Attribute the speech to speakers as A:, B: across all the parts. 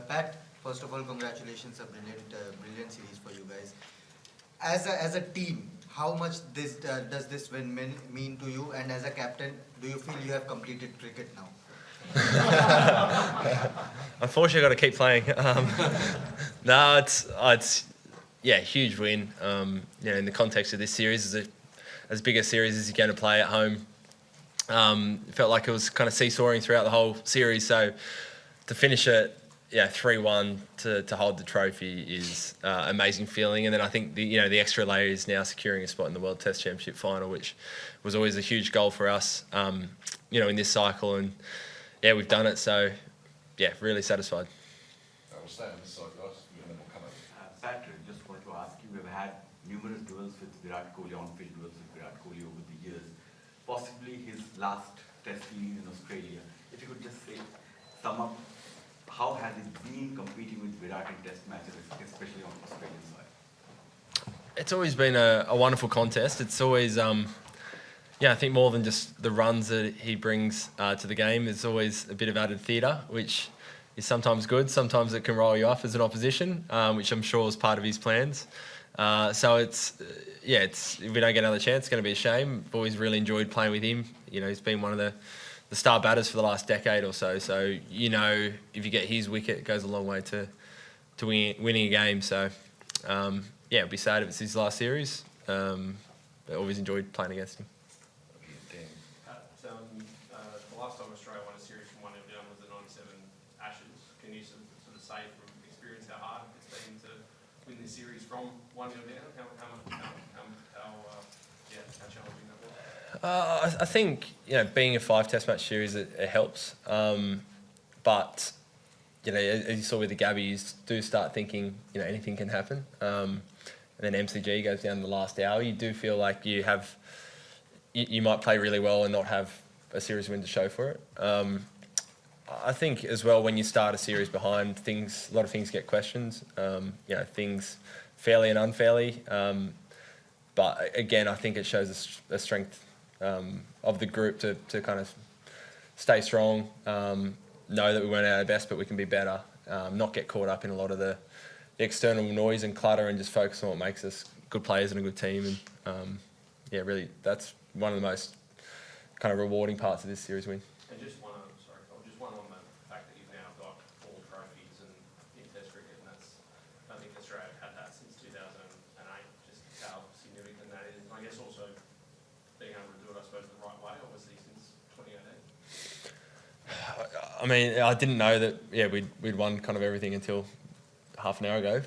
A: Pat, first of all, congratulations, a brilliant series for you guys. As a team, how much does this win mean to you? And as a captain, do you feel you have completed cricket now?
B: Unfortunately, I've got to keep playing. No, it's yeah, huge win. In the context of this series, as big a series as you're going to play at home. It felt like it was kind of seesawing throughout the whole series. So to finish it, 3-1 to hold the trophy is amazing feeling. And then I think the extra layer is now securing a spot in the World Test Championship final, which was always a huge goal for us, in this cycle. And we've done it. So really satisfied.
C: We'll stay on this side, guys, and then we'll come over.
D: Patrick, just wanted to ask you, we've had numerous duels with Virat Kohli, on-field duels with Virat Kohli over the years. Possibly his last test series in Australia. If you could just sum up, how has it been competing with Virat in test matches, especially on the Australian side?
B: It's always been a wonderful contest. It's always, I think more than just the runs that he brings to the game, there's always a bit of added theatre, which is sometimes good. Sometimes it can roll you off as an opposition, which I'm sure is part of his plans. So it's if we don't get another chance, it's going to be a shame. I've always really enjoyed playing with him. He's been one of the star batters for the last decade or so. So, if you get his wicket, it goes a long way to winning a game. So, it'd be sad if it's his last series. But I always enjoyed playing against him.
E: The last time Australia won a series from 1-0 down was the 97 Ashes. Can you sort of say from experience how hard it's been to win this series from 1-0 down? How challenging that was?
B: I think being a 5 Test match series it helps, but as you saw with the Gabbies, do start thinking anything can happen, and then MCG goes down the last hour. You do feel like you might play really well and not have a series win to show for it. I think as well when you start a series behind, a lot of things get questions. Things fairly and unfairly. But again, I think it shows a strength of the group to kind of stay strong, know that we weren't at our best, but we can be better, not get caught up in a lot of the external noise and clutter, and just focus on what makes us good players and a good team. And really, that's one of the most kind of rewarding parts of this series win.
E: And just one on the fact that you've now got 4 trophies in Test cricket, and I think Australia had that since 2008. Just how significant that is, and I guess also being able to do it, I suppose, the right way, obviously since 2018.
B: I mean, I didn't know that. We'd won kind of everything until half an hour ago.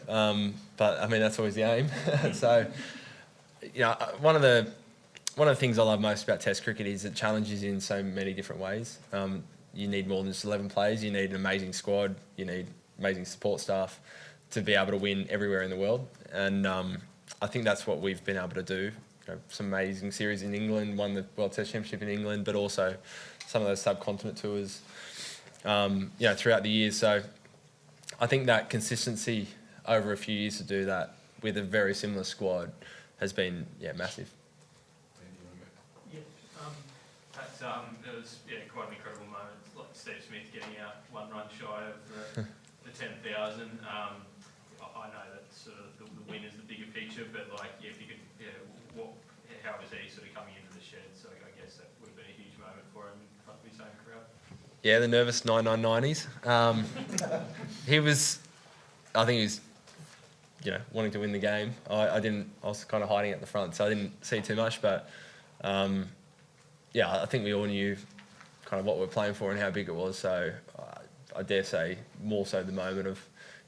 B: But I mean, that's always the aim. So, one of the things I love most about Test cricket is it challenges you in so many different ways. You need more than just 11 players. You need an amazing squad. You need amazing support staff to be able to win everywhere in the world. And I think that's what we've been able to do. Some amazing series in England, won the World Test Championship in England, but also some of those subcontinent tours, throughout the years. So I think that consistency over a few years to do that with a very similar squad has been, massive.
E: It was quite an incredible moment. Like Steve Smith getting out 1 run shy of the 10,000. I know that sort of the win is the bigger picture, but if you could, how was he sort of coming into the shed? So I guess that would have been a huge moment for him in front of his own crowd.
B: Yeah, the nervous 9990s. I think he was, wanting to win the game. I was kind of hiding at the front, so I didn't see too much, but I think we all knew kind of what we're playing for and how big it was. So I dare say more so the moment of,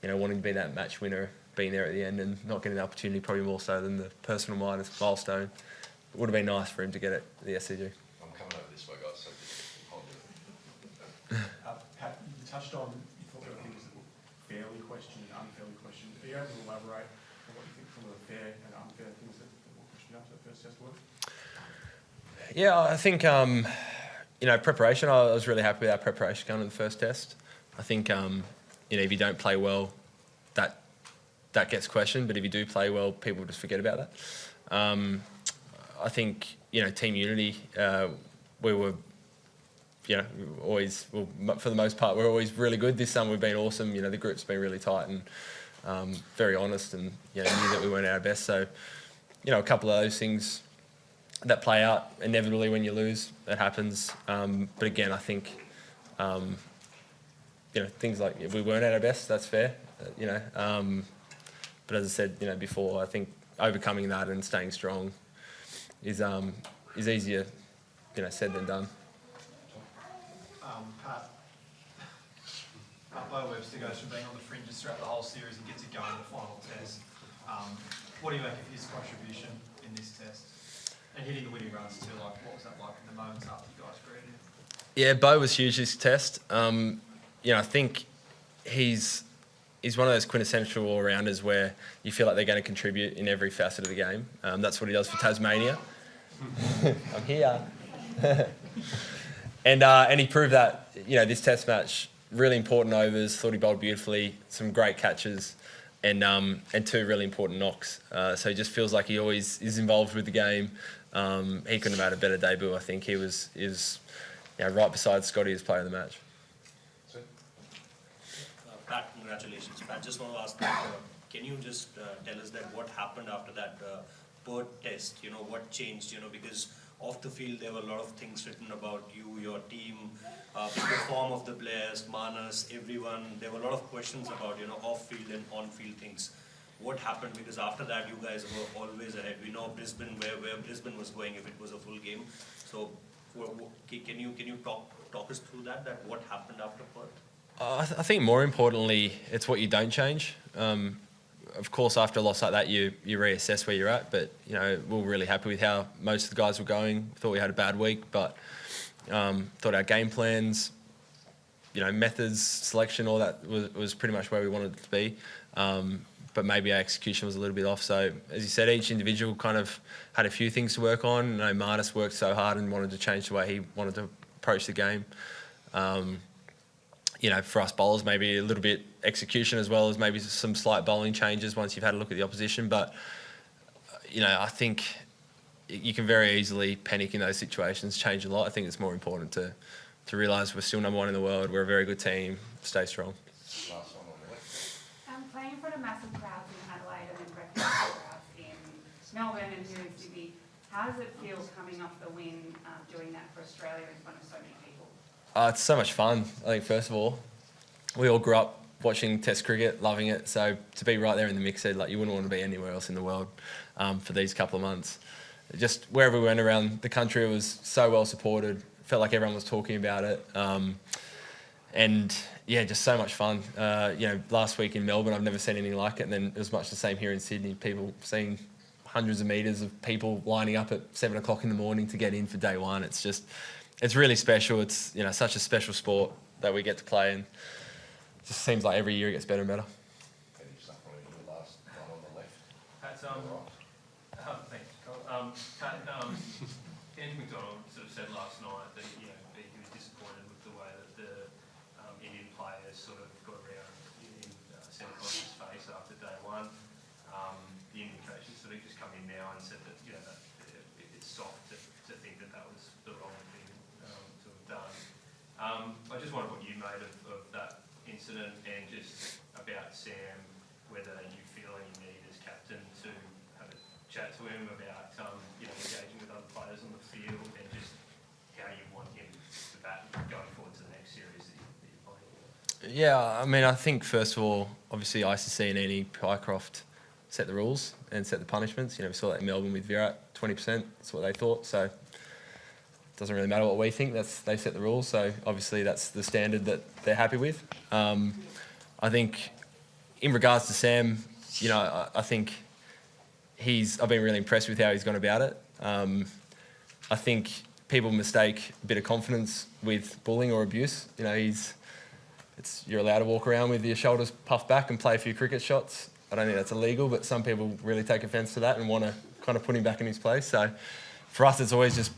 B: wanting to be that match winner, being there at the end and not getting the opportunity, probably more so than the personal milestone. It would have been nice for him to get it at the SCG.
C: I'm coming over this way, guys, so I'll do it.
F: Pat, you touched on, you thought there were things that were fairly questioned and unfairly questioned. Are you able to elaborate on what you think some of the fair and unfair things that were questioned after the first test were?
B: Yeah, I think, preparation, I was really happy with our preparation going to the first test. I think, if you don't play well, that gets questioned, but if you do play well, people just forget about that. I think, team unity, we were, always, well, for the most part, we're always really good. This summer we've been awesome. The group's been really tight and very honest, and knew that we weren't at our best. So, a couple of those things that play out inevitably when you lose, that happens. But again, I think, things like if we weren't at our best, that's fair. But as I said, before, I think overcoming that and staying strong is easier, said than done.
G: Pat Webster goes from being on the fringes throughout the whole series and gets it going in the final test. What do you make of his contribution in this test? And hitting the winning runs too, what was that like in the moments after you guys agreed him?
B: Yeah, Bo was huge this test. I think he's one of those quintessential all-rounders where you feel like they're going to contribute in every facet of the game. That's what he does for Tasmania. I'm here. And he proved that, this test match, really important overs, thought he bowled beautifully, some great catches, and 2 really important knocks. So he just feels like he always is involved with the game. He couldn't have had a better debut. I think he was right beside Scotty as player of the match.
H: Pat, congratulations. Pat, just want to ask that, can you just tell us that what happened after that Perth test? What changed? Because off the field there were a lot of things written about you, your team, the form of the players, Manas, everyone. There were a lot of questions about off-field and on-field things. What happened? Because after that you guys were always ahead. We know Brisbane, where Brisbane was going if it was a full game. So can you talk us through that what happened after Perth?
B: I think more importantly, it's what you don't change. Of course, after a loss like that, you reassess where you're at. But we were really happy with how most of the guys were going. Thought we had a bad week, but thought our game plans, methods, selection, all that was pretty much where we wanted it to be. But maybe our execution was a little bit off. So, as you said, each individual kind of had a few things to work on. Martis worked so hard and wanted to change the way he wanted to approach the game. For us bowlers, maybe a little bit execution as well as maybe some slight bowling changes once you've had a look at the opposition. But, I think you can very easily panic in those situations, change a lot. I think it's more important to realise we're still number 1 in the world. We're a very good team. Stay strong.
C: Last one on the left.
I: Playing in front of massive crowds in Adelaide and then record crowds in Melbourne and here in Sydney, how does it feel coming off the win, doing that for Australia in front of so many people?
B: It's so much fun. I think, first of all, we all grew up watching Test cricket, loving it. So to be right there in the mix, you wouldn't want to be anywhere else in the world for these couple of months. Just wherever we went around the country, it was so well supported. Felt like everyone was talking about it. And yeah, just so much fun. Last week in Melbourne, I've never seen anything like it. And then it was much the same here in Sydney. People seeing hundreds of metres of people lining up at 7 o'clock in the morning to get in for day one. It's really special. It's such a special sport that we get to play, and it just seems like every year it gets better and better.
C: Finish that one in the last one on the left.
E: Pat's,
C: Right.
E: thanks, Cole. Pat, Andy McDonald sort of said last night that he was disappointed with the way that the Indian players sort of got around in Centre Cross's face after day one. The Indian coaches sort of just come in now and said that that it's soft to think that was the wrong thing to have done. I just wonder what you made of that incident and just about Sam, whether you feel any need as captain to have a chat to him about engaging with other players on the field and just how you want him to bat going forward to the next series that you're playing.
B: Yeah, I think first of all, obviously ICC and Annie Pycroft set the rules and set the punishments. We saw that in Melbourne with Virat, 20%. That's what they thought. So it doesn't really matter what we think. They set the rules. So obviously that's the standard that they're happy with. I think in regards to Sam, I think I've been really impressed with how he's gone about it. I think people mistake a bit of confidence with bullying or abuse. You're allowed to walk around with your shoulders puffed back and play a few cricket shots. I don't think that's illegal, but some people really take offence to that and want to kind of put him back in his place. So for us, it's always just,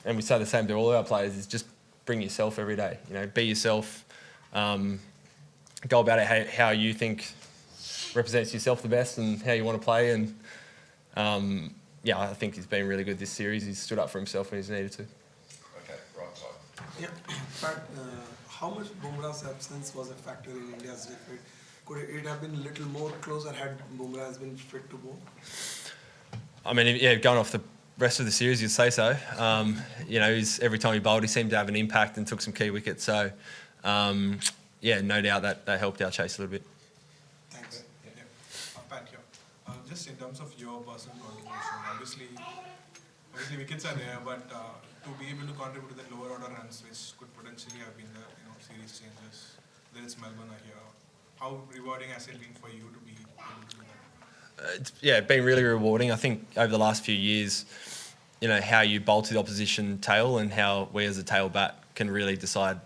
B: and we say the same to all our players, is just bring yourself every day. Be yourself. Go about it how you think represents yourself the best and how you want to play. And I think he's been really good this series. He's stood up for himself when he's needed to.
C: Okay, right side.
J: Yeah, but how much Bumrah's absence was a factor in India's defeat? Could it have been a little more closer had Bumrah has been fit to bowl?
B: I mean, yeah, going off the rest of the series, you'd say so. Every time he bowled, he seemed to have an impact and took some key wickets. So, yeah, no doubt that helped our chase a little bit.
J: Thanks.
K: Pat here. Just in terms of your personal contribution, obviously wickets are there, but to be able to contribute to the lower order runs, which could potentially have been the series changes, whether it's Melbourne or here, how rewarding has it been for you to be able to do that?
B: It's been really rewarding. I think over the last few years, how you bowl to the opposition tail and how we as a tail bat can really have decided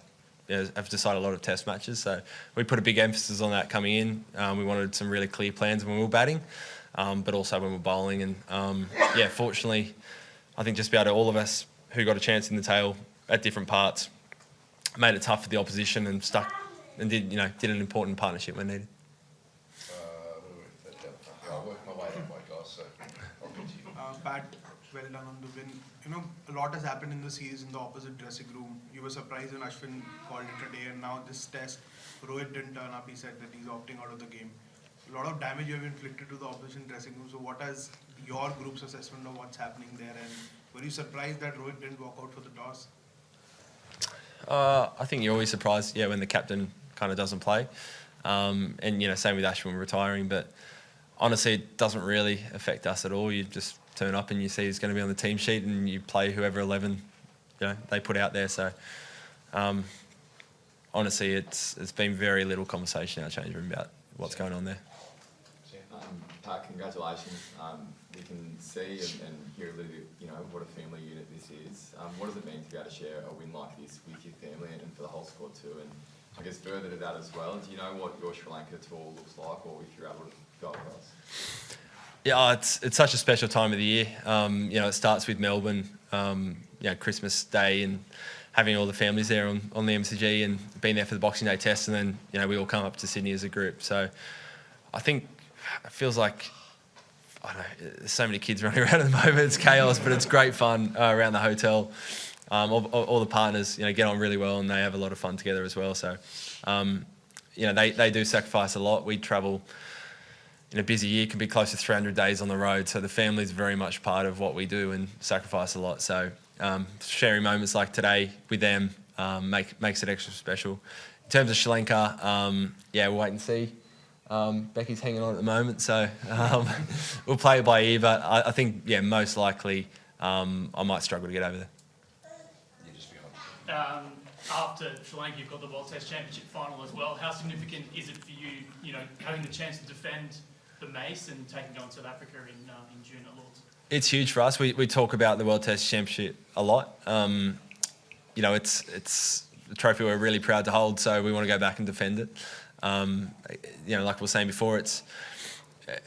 B: a lot of test matches. So we put a big emphasis on that coming in. We wanted some really clear plans when we were batting, but also when we were bowling. And fortunately, I think just about all of us who got a chance in the tail at different parts made it tough for the opposition and stuck and did an important partnership when needed.
C: I'll work my way up, my guys, so I'll get to you.
K: Pat, well done on the win. A lot has happened in the series in the opposite dressing room. You were surprised when Ashwin called it a day, and now this test, Rohit didn't turn up. He said that he's opting out of the game. A lot of damage you have inflicted to the opposition dressing room. So what is your group's assessment of what's happening there? And were you surprised that Rohit didn't walk out for the toss?
B: I think you're always surprised, when the captain kind of doesn't play. And, same with Ashwin retiring. But honestly, it doesn't really affect us at all. You just turn up and you see who's going to be on the team sheet and you play whoever 11, they put out there. So, honestly, it's been very little conversation in our change room about what's going on there.
L: Pat, congratulations. We can see and hear a little bit, what a family unit this is. What does it mean to be able to share a win like this with your family and for the whole squad too? And I guess further to that as well, do you know what your Sri Lanka tour looks like, or if you're able to go across?
B: Yeah, it's such a special time of the year. It starts with Melbourne, Christmas Day, and having all the families there on the MCG and being there for the Boxing Day test, and then we all come up to Sydney as a group. So I think it feels like, I don't know, there's so many kids running around at the moment. It's chaos, but it's great fun around the hotel. All the partners, get on really well, and they have a lot of fun together as well. So, they do sacrifice a lot. We travel in a busy year, can be close to 300 days on the road. So the family's very much part of what we do and sacrifice a lot. So sharing moments like today with them makes it extra special. In terms of Sri Lanka, we'll wait and see. Becky's hanging on at the moment, so we'll play it by ear. But I think, most likely I might struggle to get over there.
C: You just be on.
M: After Sri Lanka, you've got the World Test Championship final as well. How significant is it for you, having the chance to defend the Mace and taking on South Africa in June at Lords? It's
B: huge for us. We talk about the World Test Championship a lot. It's a trophy we're really proud to hold, so we want to go back and defend it. Like we were saying before,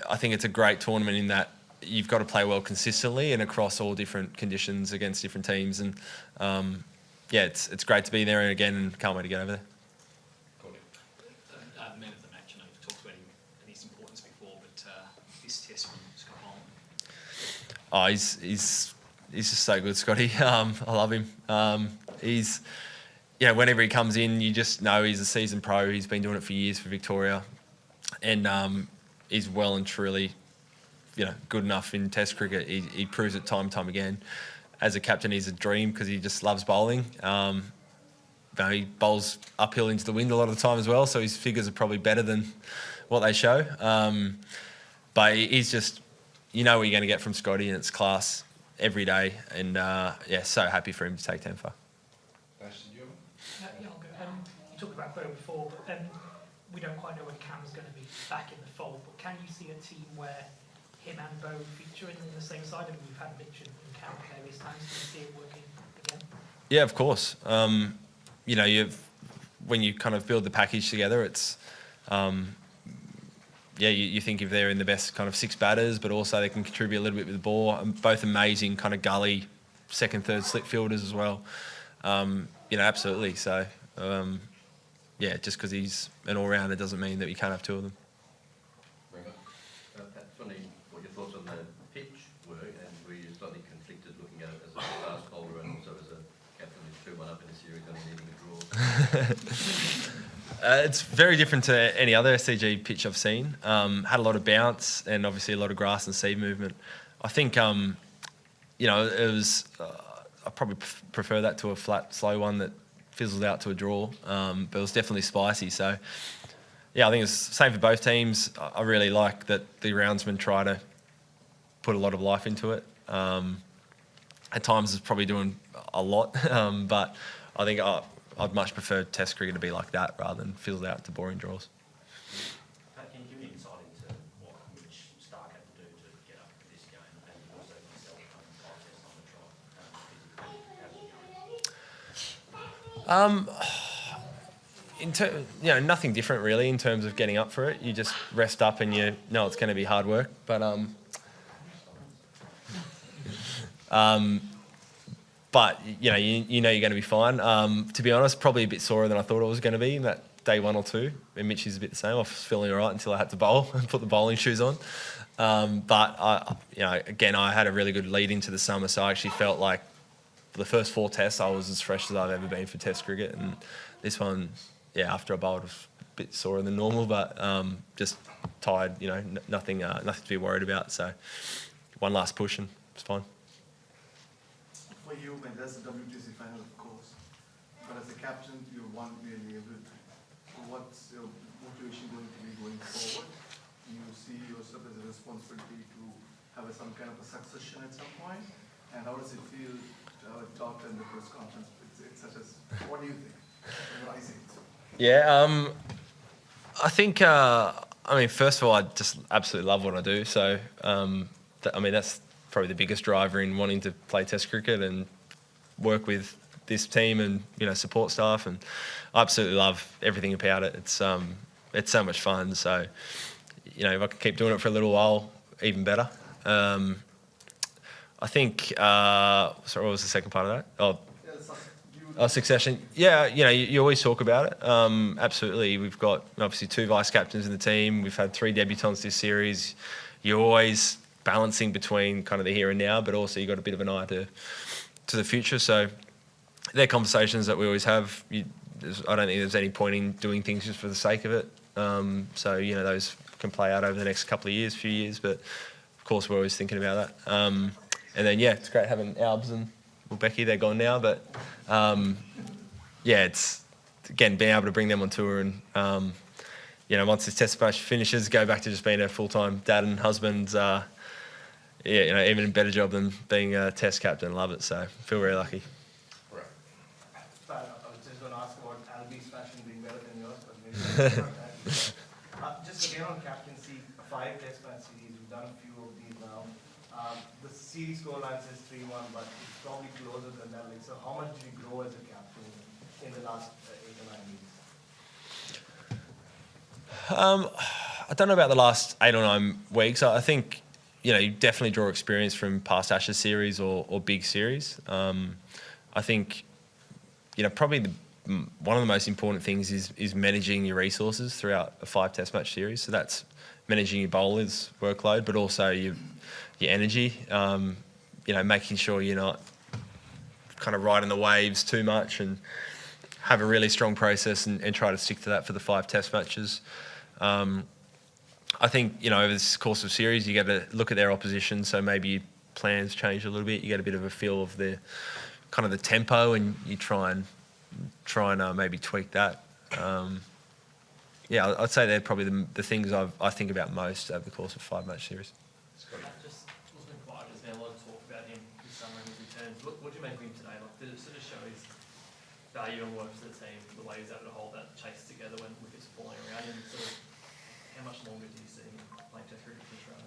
B: I think it's a great tournament in that you've got to play well consistently and across all different conditions against different teams. And it's great to be there again, and can't wait to get over there.
G: Man of the match, I know you've talked about him and his importance before, but this test from Scott Holland.
B: Oh, he's just so good, Scotty. I love him. Whenever he comes in, you just know he's a seasoned pro. He's been doing it for years for Victoria, and he's well and truly, good enough in Test cricket. He proves it time and time again. As a captain, he's a dream because he just loves bowling. He bowls uphill into the wind a lot of the time as well, so his figures are probably better than what they show. But he's just, what you're going to get from Scotty, and it's class every day. And so happy for him to take 10 far.
N: You talked about Bo before, but we don't quite know when Cam's going to be back in the fold. But can you see a team where him and Bo feature in the same side? I mean, you've had Mitch and Cam various times. Can you see it working again?
B: Yeah, of course. When you kind of build the package together, it's you think if they're in the best kind of 6 batters, but also they can contribute a little bit with the ball. Both amazing kind of gully, second, third slip fielders as well. Absolutely. So, just because he's an all-rounder doesn't mean that we can't have 2 of them.
O: Pat, funny what your thoughts on the pitch were, and were you slightly conflicted looking at it as a fast bowler and also as a captain too, 3-1 up in the series, only needing a draw?
B: It's very different to any other SCG pitch I've seen. Had a lot of bounce and obviously a lot of grass and seed movement. I think, you know, it was. I probably prefer that to a flat, slow one that fizzles out to a draw. But it was definitely spicy. So, yeah, I think it's the same for both teams. I really like that the roundsmen try to put a lot of life into it. At times, it's probably doing a lot, but I think I'd much prefer Test cricket to be like that rather than fizzle out to boring draws.
O: Pat, can you give me insight into what Mitch Stark had to do to get up for this game, and also yourself coming 5 tests on the trot?
B: You know, nothing different really in terms of getting up for it. You just rest up and you know it's going to be hard work. But you know, you know you're going to be fine. To be honest, probably a bit sorer than I thought it was going to be in that day 1 or 2. And Mitchie's a bit the same. I was feeling all right until I had to bowl and put the bowling shoes on. But you know, again, I had a really good lead into the summer, so I actually felt like for the first 4 tests, I was as fresh as I've ever been for Test cricket. And this one, yeah, after I bowled, was a bit sorer than normal, but just tired. You know, nothing to be worried about. So one last push and it's fine.
P: For you, and that's the WTC final, of course. But as a captain, you won nearly everything. So what's your motivation going to be going forward? You see yourself as a responsibility to have some kind of a succession at some point? And how does it feel to have a talk in the press conference? It's such as, what do you think? What I see.
B: Yeah, I think, I mean, first of all, I just absolutely love what I do. So, I mean, that's probably the biggest driver in wanting to play Test cricket and work with this team and, you know, support staff. And I absolutely love everything about it. It's so much fun. So, you know, if I can keep doing it for a little while, even better. I think, sorry, what was the second part of that? Succession. Yeah, you know, you always talk about it. Absolutely. We've got obviously 2 vice captains in the team. We've had 3 debutants this series. You're always balancing between kind of the here and now, but also you've got a bit of an eye to the future. So they're conversations that we always have. I don't think there's any point in doing things just for the sake of it. So, you know, those can play out over the next couple of years, few years, but of course we're always thinking about that. And then, yeah, it's great having Albs and Becky, they're gone now, but yeah, it's again being able to bring them on tour and you know, once this Test match finishes, go back to just being a full-time dad and husband. Yeah, you know, even a better job than being a Test captain. Love it, so feel very lucky.
P: Right. I was just going to ask about Albie's fashion being better than yours, but maybe just again on captaincy, 5 Test match series. We've done a few of these now. The series scoreline says 3-1, but it's probably closer than that. Like, so how much did you grow as a captain in the last 8 or 9 weeks?
B: I don't know about the last 8 or 9 weeks. I think, you know, you definitely draw experience from past Ashes series or big series. I think, you know, probably one of the most important things is managing your resources throughout a 5 Test match series. So that's managing your bowlers' workload, but also your energy. You know, making sure you're not kind of riding the waves too much and have a really strong process and try to stick to that for the 5 Test matches. I think, you know, over this course of series, you got to look at their opposition. So maybe your plans change a little bit. You get a bit of a feel of the kind of the tempo, and you try and maybe tweak that. Yeah, I'd say they're probably the things I think about most over the course of a 5 match series.
M: Just wasn't quiet. There's been a lot of talk about him this summer and his returns. What do you make of him today? Like, did it sort of show his value and work for the team, the way he's able to hold that chase together when wickets are falling around him? Sort of, how much longer do you see him playing Test cricket for Australia?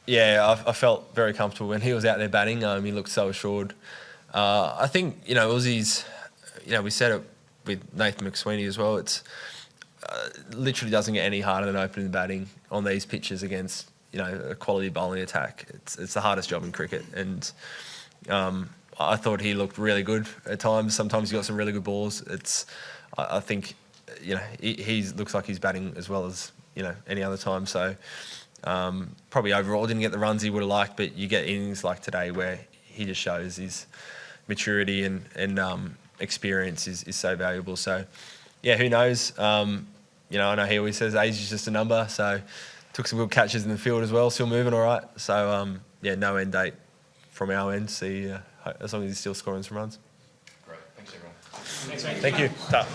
B: Yeah, I felt very comfortable when he was out there batting. He looked so assured. I think, you know, Aussies, you know, we said it with Nathan McSweeney as well. It's literally doesn't get any harder than opening the batting on these pitches against, you know, a quality bowling attack. It's the hardest job in cricket, and I thought he looked really good at times. Sometimes he got some really good balls. I think, you know, he looks like he's batting as well as, you know, any other time. So probably overall didn't get the runs he would have liked, but you get innings like today where he just shows his maturity and experience is so valuable. So, yeah, who knows? You know, I know he always says age is just a number. So, took some good catches in the field as well. Still moving all right. So, yeah, no end date from our end. See, as long as he's still scoring some runs.
C: Great. Thanks, everyone.
G: Thanks, mate.
B: Thank you. Ta.